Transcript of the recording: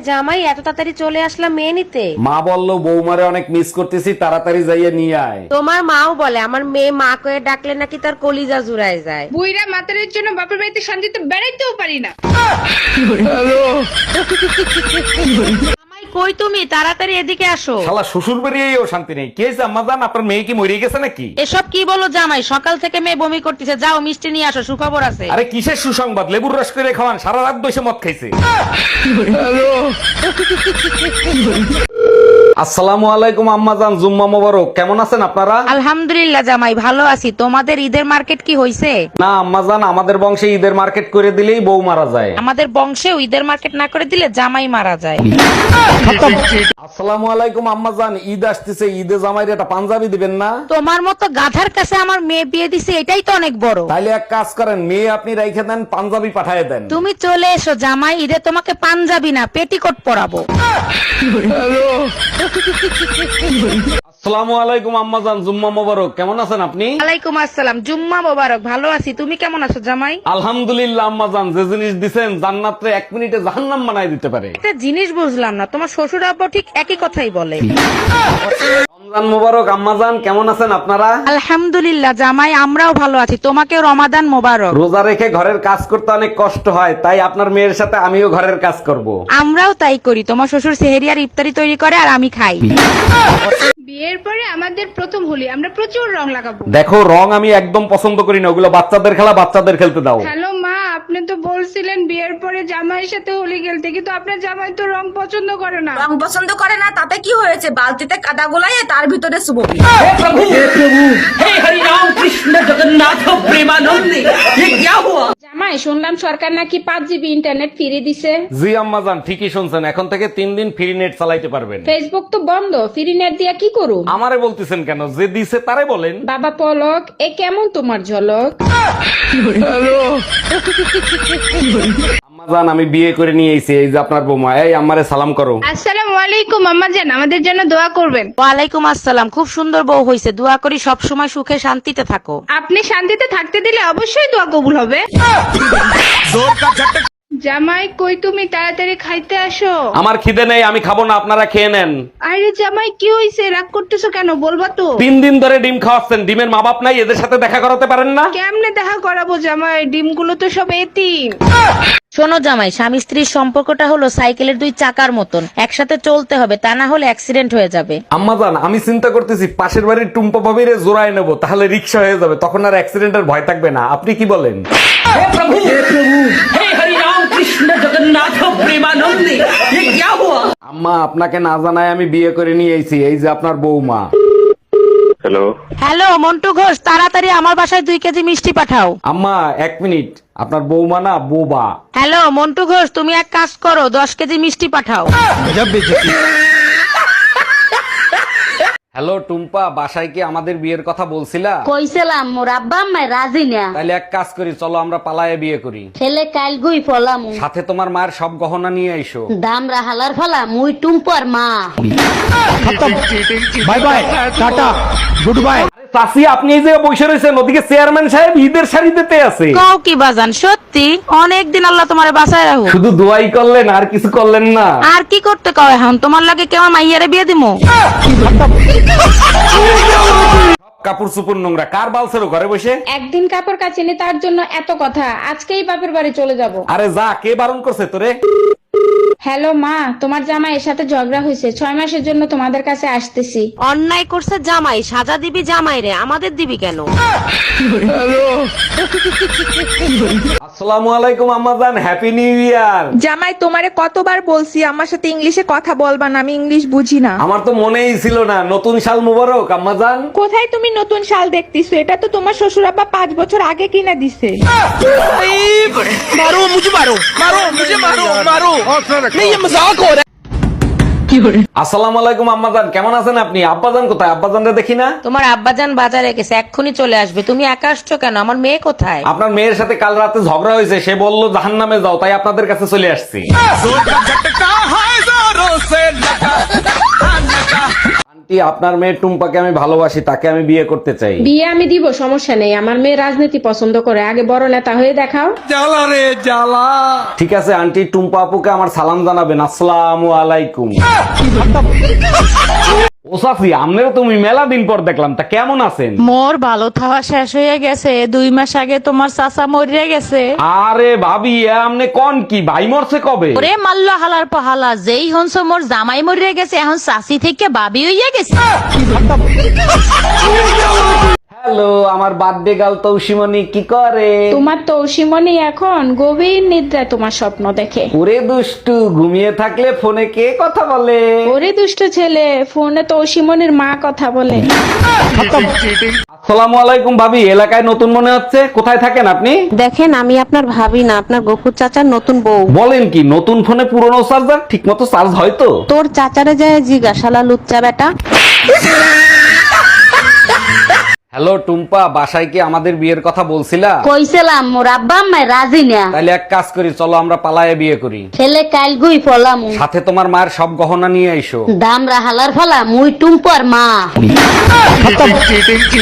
জামাই এত তাড়াতাড়ি চলে আসলাম মেয়ে নিতে। মা বললো বৌমারে অনেক মিস করতেছি, তাড়াতাড়ি যাইয়ে নিয়ে আয়। তোমার মাও বলে আমার মেয়ে মা কয়ে ডাকলে নাকি তার কলিজা জুড়ায় যায়। বুইরা মাতারের জন্য বাপের বাড়িতে শান্তিতে বেড়াইতেও পারি না। জামাই কই তুমি, তাড়াতাড়ি এদিকে আসো। শালা শ্বশুর বেরিয়েও শান্তি নেই। কে আম্মা জান, আপনার মেয়ে কি মরে গেছে নাকি? এসব কি বলো জামাই, সকাল থেকে মেয়ে বমি করতেছে, যাও মিষ্টি নিয়ে আসো, সুখবর আছে। আরে কিসের সুসংবাদ? লেবুর রস করে খাওয়ান, সারা রাত বসে মদ খাইছে। আসসালামু আলাইকুম আম্মা জান, জুম্মা মোবারক। কেমন আছেন আপনারা? আলহামদুলিল্লাহ জামাই ভালো আছি। তোমাদের ঈদের মার্কেট কি হইছে? না আম্মা জান, আমাদের বংশে ঈদের মার্কেট করে দিলেই বউ মারা যায়। আমাদের বংশেও ঈদের মার্কেট না করে দিলে জামাই মারা যায়। আসসালামু আলাইকুম আম্মা জান, ঈদ আসতেছে, ঈদে জামাইরে একটা পাঞ্জাবি দিবেন না? তোমার মতো গাধার কাছে আমার মেয়ে বিয়ে দিছে, এটাই তো অনেক বড়। তাইলে এক কাজ করেন, মেয়ে আপনি রাইখে দেন, পাঞ্জাবি পাঠায় দেন। তুমি চলে এসো জামাই, ঈদে তোমাকে পাঞ্জাবি না পেটিকোট পরাবো। আসসালামু আলাইকুম আম্মা জান, জুম্মা মোবারক। কেমন আছেন আপনি? ওয়ালাইকুম আসসালাম, জুম্মা মোবারক। ভালো আছি, তুমি কেমন আছো জামাই? আলহামদুলিল্লাহ আম্মা জান, যে জিনিস দিছেন জান্নাতে 1 মিনিটে জাহান্নাম বানায় দিতে পারে। একটা জিনিস বুঝলাম না, তোমার শ্বশুর আব্বা ঠিক একই কথাই বলে। রমজান মোবারক আম্মা জান, কেমন আছেন আপনারা? আলহামদুলিল্লাহ জামাই, আমরাও ভালো আছি। তোমাকেও রমাদান মোবারক। রোজা রেখে ঘরের কাজ করতে অনেক কষ্ট হয়, তাই আপনার মেয়ের সাথে আমিও ঘরের কাজ করব। আমরাও তাই করি। তোমার শ্বশুর সেহেরি আর ইফতারি তৈরি করে আর আমি খাই। বিয়ের পরে আমাদের প্রথম হোলি, আমরা প্রচুর রং লাগাবো। দেখো, রং আমি একদম পছন্দ করি না, ওগুলো বাচ্চাদের খেলা, বাচ্চাদের খেলতে দাও। হ্যালো মা, আপনি তো বলছিলেন বিয়ের পরে জামাইয়ের সাথে হোলি খেলতে, কিন্তু আপনার জামাই তো রং পছন্দ করে না। রং পছন্দ করে না তাতে কি হয়েছে? বালতিতে কাদা গোলায় তার ভিতরে চুববি। জামাই শুনলাম সরকার নাকি 5 GB ইন্টারনেট ফ্রি দিছে। জি আম্মা জান, ঠিকই শুনছেন, এখন থেকে 3 দিন ফ্রি নেট চালাইতে পারবেন। ফেসবুক তো বন্ধ, ফ্রি নেট দিয়া কি করু? আমারে বলতেছেন কেন? যে দিছে তারে বলেন। বাবা পলক, এ কেমন তোমার ঝলক? আম্মা জান, আমি বিয়ে করে নিয়ে এসেছি, এই যে আপনার বৌমা। এই আমারে সালাম করো। আসসালামু আলাইকুম আম্মা জান, আমাদের জন্য দোয়া করবেন। ওয়ালাইকুম আসসালাম, খুব সুন্দর বউ হইছে, দোয়া করি সব সময় সুখে শান্তিতে থাকো। আপনি শান্তিতে থাকতে দিলে অবশ্যই দোয়া কবুল হবে। জামাই কই তুমি, তাড়াতাড়ি খাইতে আসো। আমার খিদে নেই, আমি খাবো না, আপনারা খেয়ে নেন। আরে জামাই কি হইছে, রাগ করতেছো কেন, বলবা তো? 3 দিন ধরে ডিম খাওয়াচ্ছেন, ডিমের মা বাপ নাই, এদের সাথে দেখা করাতে পারেন না? কেমনে দেখা করাবো জামাই, ডিমগুলো তো সব এতিম। শোনো জামাই, স্বামী স্ত্রীর সম্পর্কটা হলো সাইকেলের 2 চাকার মতন, একসাথে চলতে হবে, তা না হলে অ্যাক্সিডেন্ট হয়ে যাবে। আম্মা জান, আমি চিন্তা করতেছি পাশের বাড়ির টুম্পা ভাবিরে জোড়ায় নেবো, তাহলে রিক্সা হয়ে যাবে, তখন আর অ্যাক্সিডেন্টের ভয় থাকবে না। আপনি কি বলেন? আম্মা, আপনাকে না জানায় আমি বিয়ে করে নিয়ে এসেছি, এই যে আপনার বৌমা। হ্যালো হ্যালো মন্টু ঘোষ, তাড়াতাড়ি আমার বাসায় 2 কেজি মিষ্টি পাঠাও। আম্মা 1 মিনিট, আপনার বৌমা না বোবা। হ্যালো মন্টু ঘোষ, তুমি এক কাজ করো, 10 কেজি মিষ্টি পাঠাও। হ্যালো টুম্পা, বাসায় কি আমাদের বিয়ের কথা বলছিলা? কইছিলাম মোর আব্বা আম্মাই রাজি না। তাইলে এক কাজ করি, চলো আমরা পালায়ে বিয়ে করি। ছেলে কাল গুই ফলাম, সাথে তোমার মায়ের সব গহনা নিয়ে আইসো। দাম রাহালার ফলা মুই টুম্পর মা। Bye bye, tata, good bye. চাচি, আপনি এই যে বসে রয়েছেন, ওদিকে চেয়ারম্যান সাহেব ঈদের শাড়ি দিতে আছে। কও কি বাজান, সত্যি অনেকদিন আল্লাহ তোমারে বাঁচায় রাখো। শুধু দোয়াই করলেন, আর কিছু করলেন না? আর কি করতে কও এখন, তোমার লাগে কেমন মাইয়ারে বিয়ে দিমু? কাপড় চুপুর নোংরা, কার বালছেরো ঘরে বসে? একদিন কাপড় কাচিনি তার জন্য এত কথা, আজকেই বাপের বাড়ি চলে যাব। আরে যা, কে বারণ করছে তোরে? হ্যালো মা, তোমার জামাইয়ের সাথে ঝগড়া হয়েছে, 6 মাসের জন্য তোমাদের কাছে আসতেছি। অন্যায় করছে জামাই, সাজা দিবি জামাই রে, আমাদের দিবি কেন? আসসালামু আলাইকুম আম্মা জান, হ্যাপি নিউ ইয়ার। জামাই তোমারে কতবার বলছি আমার সাথে ইংলিশে কথা বলবা না, আমি ইংলিশ বুঝি না। আমার তো মনেই ছিল না, নতুন সাল মুবারক আম্মা জান। কোথায় তুমি নতুন শাল দেখতেছো? এটা তো তোমার শ্বশুর আব্বা 5 বছর আগে কিনা দিছে। আসসালামু আলাইকুম আম্মা জান, কেমন আছেন আপনি? আব্বাজান কোথায়? আব্বাজানরে দেখি না। তোমার আব্বাজান বাজারে গেছে, এক্ষুনি চলে আসবে। তুমি একা আসছো কেন? আমার মেয়ে কোথায়? আপনার মেয়ের সাথে কাল রাতে ঝগড়া হয়েছে, সে বললো জাহান্নামে যাও, তাই আপনাদের কাছে চলে আসছি। আন্টি আপনার মেয়ে টুম্পাকে আমি ভালোবাসি, তাকে আমি বিয়ে করতে চাই। বিয়ে আমি দিব, সমস্যা নেই। আমার মেয়ে রাজনীতি পছন্দ করে, আগে বড় নেতা হয়ে দেখাও। ঠিক আছে আন্টি, টুম্পা আপুকে আমার সালাম জানাবেন। আসসালামু আলাইকুম। ও সাফি, আমনেরও তুমি মেলা দিন পর দেখলাম, তা কেমন আছেন? মোর ভালো থাওয়া শেষ হয়ে গেছে, 2 মাস আগে তোমার চাচা মরিয়া গেছে। আরে ভাবি, এ আমনে কোন কি, ভাই মরছে কবে? ওরে মাল্ল হালার পহালা, যেই হনস মোর জামাই মরিয়া গেছে, এখন চাষি থেকে বাবি হইয়া গেছে। হ্যালো, আমার বার্থডে গার্ল তৌসিমনি কি করে? তোমার তৌসিমনি এখন গভীর নিদ্রায় তোমার স্বপ্ন দেখে। ওরে দুষ্টু, ঘুমিয়ে থাকলে ফোনে কে কথা বলে? ওরে দুষ্ট ছেলে, ফোনে তৌসিমনির মা কথা বলে। আসসালামু আলাইকুম ভাবি, এলাকায় নতুন মনে হচ্ছে, কোথায় থাকেন আপনি? দেখেন, আমি আপনার ভাবি না, আপনার গফুর চাচার নতুন বউ। বলেন কি, নতুন ফোনে পুরনো চার্জার ঠিক মতো চার্জ হয় তো? তোর চাচারে যায় জিজ্ঞাসালা লুচ্চা বেটা। হ্যালো টুম্পা, বাসায় কি আমাদের বিয়ের কথা বলছিলা? কইছিলাম মোর আব্বা আম্মায় রাজি না। তাইলে এক কাজ করি, চলো আমরা পালায়ে বিয়ে করি। ছেলে কাল গুই ফলাম। সাথে তোমার মায়ের সব গহনা নিয়ে আইসো। দামরা হালার ফলা মুই টুম্পর মা।